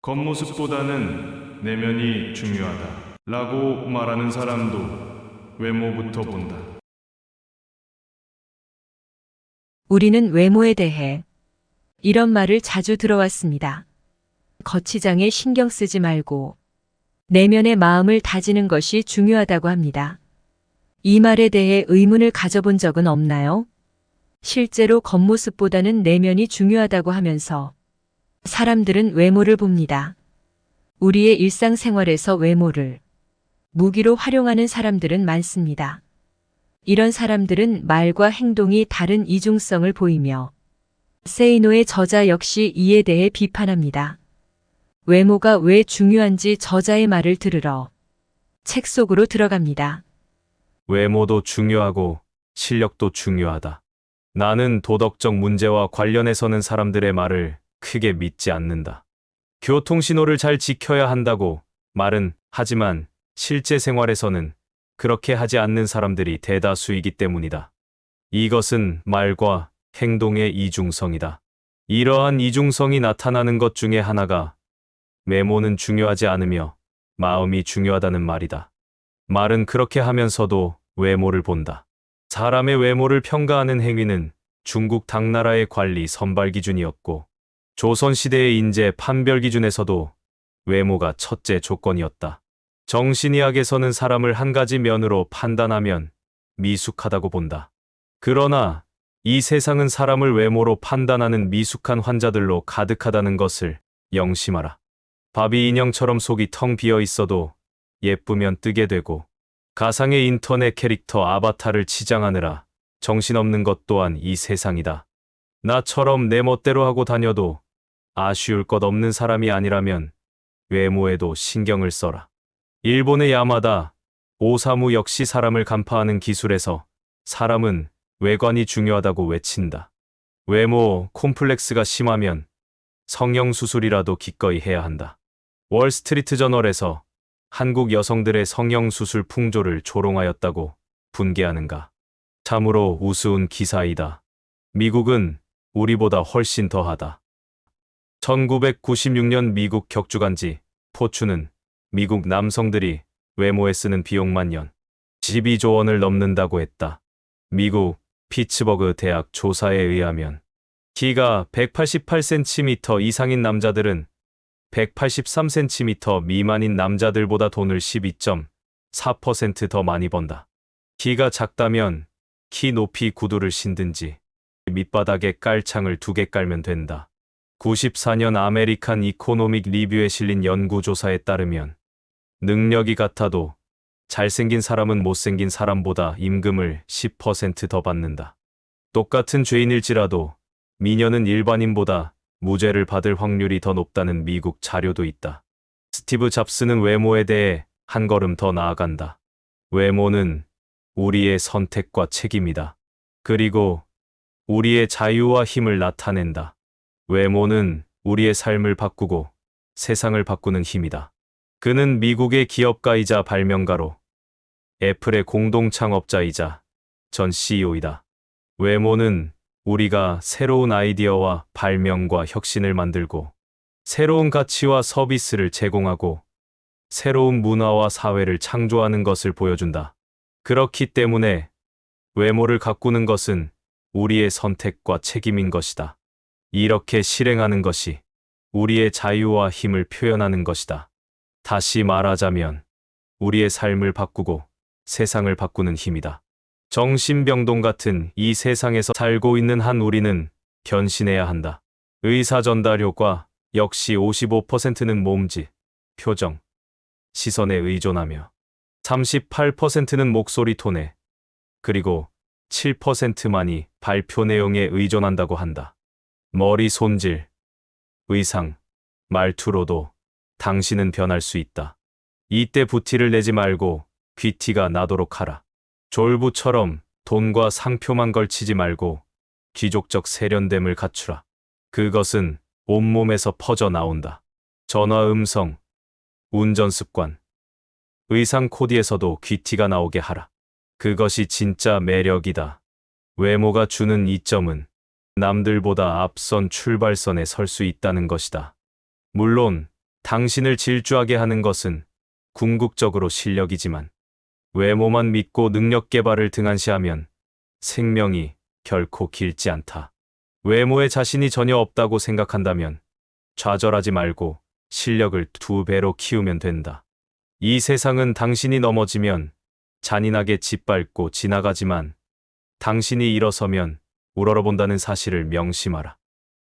겉모습보다는 내면이 중요하다 라고 말하는 사람도 외모부터 본다. 우리는 외모에 대해 이런 말을 자주 들어왔습니다. 거치장에 신경 쓰지 말고 내면의 마음을 다지는 것이 중요하다고 합니다. 이 말에 대해 의문을 가져본 적은 없나요? 실제로 겉모습보다는 내면이 중요하다고 하면서 사람들은 외모를 봅니다. 우리의 일상생활에서 외모를 무기로 활용하는 사람들은 많습니다. 이런 사람들은 말과 행동이 다른 이중성을 보이며 세이노의 저자 역시 이에 대해 비판합니다. 외모가 왜 중요한지 저자의 말을 들으러 책 속으로 들어갑니다. 외모도 중요하고 실력도 중요하다. 나는 도덕적 문제와 관련해서는 사람들의 말을 크게 믿지 않는다. 교통신호를 잘 지켜야 한다고 말은 하지만 실제 생활에서는 그렇게 하지 않는 사람들이 대다수이기 때문이다. 이것은 말과 행동의 이중성이다. 이러한 이중성이 나타나는 것 중에 하나가 외모는 중요하지 않으며 마음이 중요하다는 말이다. 말은 그렇게 하면서도 외모를 본다. 사람의 외모를 평가하는 행위는 중국 당나라의 관리 선발 기준이었고 조선시대의 인재 판별 기준에서도 외모가 첫째 조건이었다. 정신의학에서는 사람을 한 가지 면으로 판단하면 미숙하다고 본다. 그러나 이 세상은 사람을 외모로 판단하는 미숙한 환자들로 가득하다는 것을 명심하라. 바비 인형처럼 속이 텅 비어 있어도 예쁘면 뜨게 되고 가상의 인터넷 캐릭터 아바타를 치장하느라 정신없는 것 또한 이 세상이다. 나처럼 내 멋대로 하고 다녀도 아쉬울 것 없는 사람이 아니라면 외모에도 신경을 써라. 일본의 야마다 오사무 역시 사람을 간파하는 기술에서 사람은 외관이 중요하다고 외친다. 외모 콤플렉스가 심하면 성형수술이라도 기꺼이 해야 한다. 월스트리트 저널에서 한국 여성들의 성형수술 풍조를 조롱하였다고 분개하는가. 참으로 우스운 기사이다. 미국은 우리보다 훨씬 더하다. 1996년 미국 격주간지 포춘은 미국 남성들이 외모에 쓰는 비용만 연 12조 원을 넘는다고 했다. 미국 피츠버그 대학 조사에 의하면 키가 188cm 이상인 남자들은 183cm 미만인 남자들보다 돈을 12.4% 더 많이 번다. 키가 작다면 키 높이 구두를 신든지 밑바닥에 깔창을 2개 깔면 된다. 94년 아메리칸 이코노믹 리뷰에 실린 연구조사에 따르면 능력이 같아도 잘생긴 사람은 못생긴 사람보다 임금을 10% 더 받는다. 똑같은 죄인일지라도 미녀는 일반인보다 무죄를 받을 확률이 더 높다는 미국 자료도 있다. 스티브 잡스는 외모에 대해 한 걸음 더 나아간다. 외모는 우리의 선택과 책임이다. 그리고 우리의 자유와 힘을 나타낸다. 외모는 우리의 삶을 바꾸고 세상을 바꾸는 힘이다. 그는 미국의 기업가이자 발명가로 애플의 공동 창업자이자 전 CEO이다. 외모는 우리가 새로운 아이디어와 발명과 혁신을 만들고 새로운 가치와 서비스를 제공하고 새로운 문화와 사회를 창조하는 것을 보여준다. 그렇기 때문에 외모를 가꾸는 것은 우리의 선택과 책임인 것이다. 이렇게 실행하는 것이 우리의 자유와 힘을 표현하는 것이다. 다시 말하자면 우리의 삶을 바꾸고 세상을 바꾸는 힘이다. 정신병동 같은 이 세상에서 살고 있는 한 우리는 견신해야 한다. 의사 전달 효과 역시 55%는 몸짓, 표정, 시선에 의존하며 38%는 목소리 톤에 그리고 7%만이 발표 내용에 의존한다고 한다. 머리 손질, 의상, 말투로도 당신은 변할 수 있다. 이때 부티를 내지 말고 귀티가 나도록 하라. 졸부처럼 돈과 상표만 걸치지 말고 귀족적 세련됨을 갖추라. 그것은 온몸에서 퍼져 나온다. 전화 음성, 운전 습관, 의상 코디에서도 귀티가 나오게 하라. 그것이 진짜 매력이다. 외모가 주는 이점은 남들보다 앞선 출발선에 설 수 있다는 것이다. 물론 당신을 질주하게 하는 것은 궁극적으로 실력이지만 외모만 믿고 능력 개발을 등한시하면 생명이 결코 길지 않다. 외모에 자신이 전혀 없다고 생각한다면 좌절하지 말고 실력을 2배로 키우면 된다. 이 세상은 당신이 넘어지면 잔인하게 짓밟고 지나가지만 당신이 일어서면 우러러본다는 사실을 명심하라.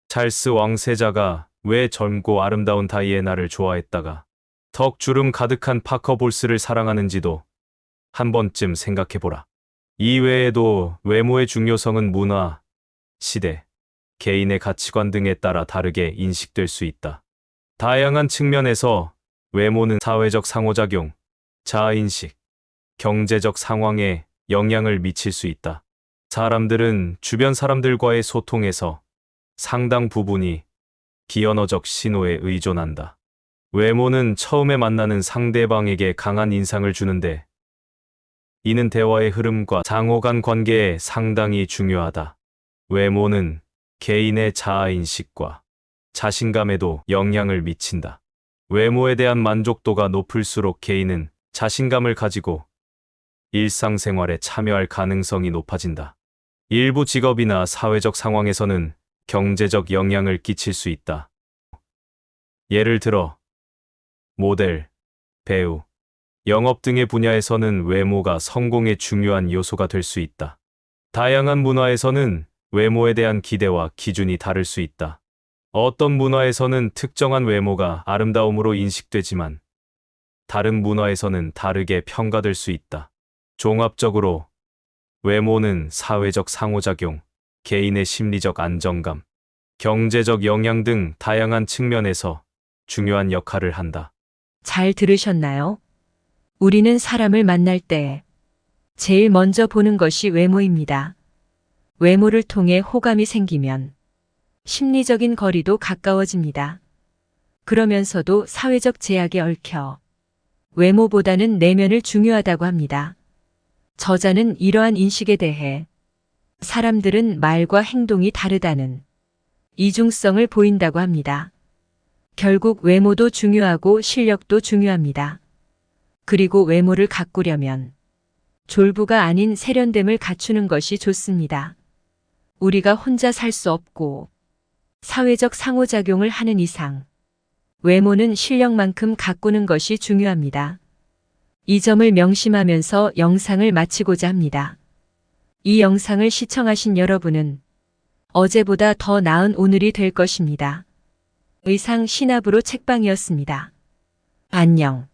찰스 왕세자가 왜 젊고 아름다운 다이애나를 좋아했다가 덕주름 가득한 파커 볼스를 사랑하는지도 한 번쯤 생각해보라. 이 외에도 외모의 중요성은 문화, 시대, 개인의 가치관 등에 따라 다르게 인식될 수 있다. 다양한 측면에서 외모는 사회적 상호작용, 자아인식, 경제적 상황에 영향을 미칠 수 있다. 사람들은 주변 사람들과의 소통에서 상당 부분이 비언어적 신호에 의존한다. 외모는 처음에 만나는 상대방에게 강한 인상을 주는데 이는 대화의 흐름과 상호 간 관계에 상당히 중요하다. 외모는 개인의 자아인식과 자신감에도 영향을 미친다. 외모에 대한 만족도가 높을수록 개인은 자신감을 가지고 일상생활에 참여할 가능성이 높아진다. 일부 직업이나 사회적 상황에서는 경제적 영향을 끼칠 수 있다. 예를 들어 모델, 배우, 영업 등의 분야에서는 외모가 성공의 중요한 요소가 될 수 있다. 다양한 문화에서는 외모에 대한 기대와 기준이 다를 수 있다. 어떤 문화에서는 특정한 외모가 아름다움으로 인식되지만 다른 문화에서는 다르게 평가될 수 있다. 종합적으로 외모는 사회적 상호작용, 개인의 심리적 안정감, 경제적 영향 등 다양한 측면에서 중요한 역할을 한다. 잘 들으셨나요? 우리는 사람을 만날 때 제일 먼저 보는 것이 외모입니다. 외모를 통해 호감이 생기면 심리적인 거리도 가까워집니다. 그러면서도 사회적 제약에 얽혀 외모보다는 내면을 중요하다고 합니다. 저자는 이러한 인식에 대해 사람들은 말과 행동이 다르다는 이중성을 보인다고 합니다. 결국 외모도 중요하고 실력도 중요합니다. 그리고 외모를 가꾸려면 졸부가 아닌 세련됨을 갖추는 것이 좋습니다. 우리가 혼자 살 수 없고 사회적 상호작용을 하는 이상 외모는 실력만큼 가꾸는 것이 중요합니다. 이 점을 명심하면서 영상을 마치고자 합니다. 이 영상을 시청하신 여러분은 어제보다 더 나은 오늘이 될 것입니다. 의상 신압으로 책방이었습니다. 안녕.